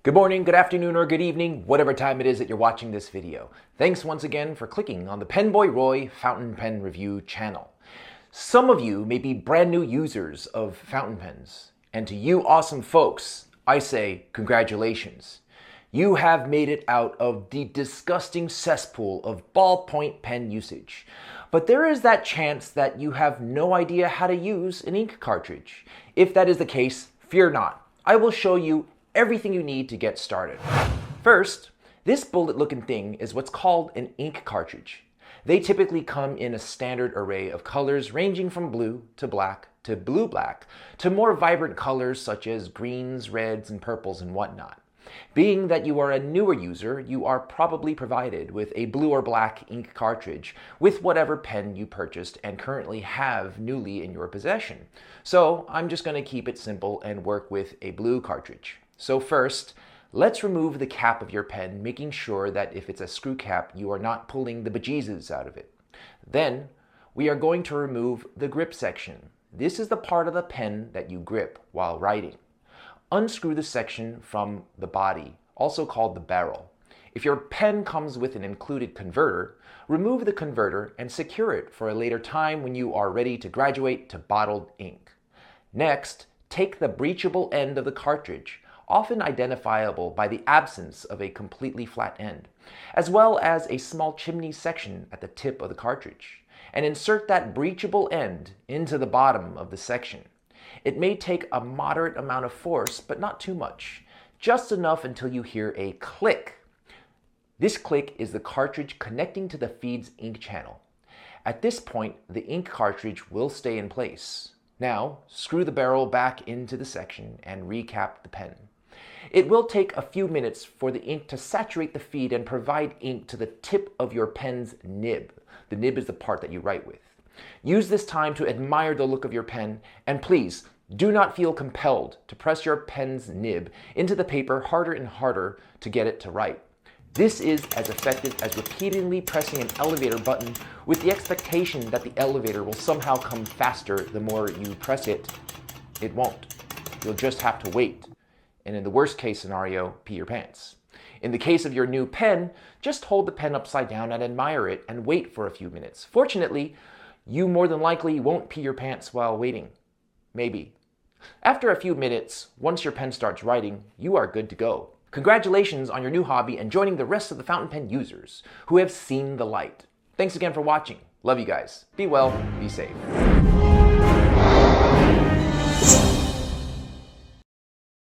Good morning, good afternoon, or good evening, whatever time it is that you're watching this video. Thanks once again for clicking on the PenBoyRoy Fountain Pen Review channel. Some of you may be brand new users of fountain pens, and to you awesome folks, I say congratulations. You have made it out of the disgusting cesspool of ballpoint pen usage. But there is that chance that you have no idea how to use an ink cartridge. If that is the case, fear not. I will show you everything you need to get started. First, this bullet-looking thing is what's called an ink cartridge. They typically come in a standard array of colors ranging from blue to black to blue-black to more vibrant colors such as greens, reds, and purples and whatnot. Being that you are a newer user, you are probably provided with a blue or black ink cartridge with whatever pen you purchased and currently have newly in your possession. So I'm just going to keep it simple and work with a blue cartridge. So first, let's remove the cap of your pen, making sure that if it's a screw cap, you are not pulling the bejesus out of it. Then, we are going to remove the grip section. This is the part of the pen that you grip while writing. Unscrew the section from the body, also called the barrel. If your pen comes with an included converter, remove the converter and secure it for a later time when you are ready to graduate to bottled ink. Next, take the breachable end of the cartridge, often identifiable by the absence of a completely flat end, as well as a small chimney section at the tip of the cartridge, and insert that breachable end into the bottom of the section. It may take a moderate amount of force, but not too much, just enough until you hear a click. This click is the cartridge connecting to the feed's ink channel. At this point, the ink cartridge will stay in place. Now, screw the barrel back into the section and recap the pen. It will take a few minutes for the ink to saturate the feed and provide ink to the tip of your pen's nib. The nib is the part that you write with. Use this time to admire the look of your pen, and please do not feel compelled to press your pen's nib into the paper harder and harder to get it to write. This is as effective as repeatedly pressing an elevator button with the expectation that the elevator will somehow come faster the more you press it. It won't. You'll just have to wait. And in the worst case scenario, pee your pants. In the case of your new pen, just hold the pen upside down and admire it and wait for a few minutes. Fortunately, you more than likely won't pee your pants while waiting. Maybe. After a few minutes, once your pen starts writing, you are good to go. Congratulations on your new hobby and joining the rest of the fountain pen users who have seen the light. Thanks again for watching. Love you guys. Be well, be safe.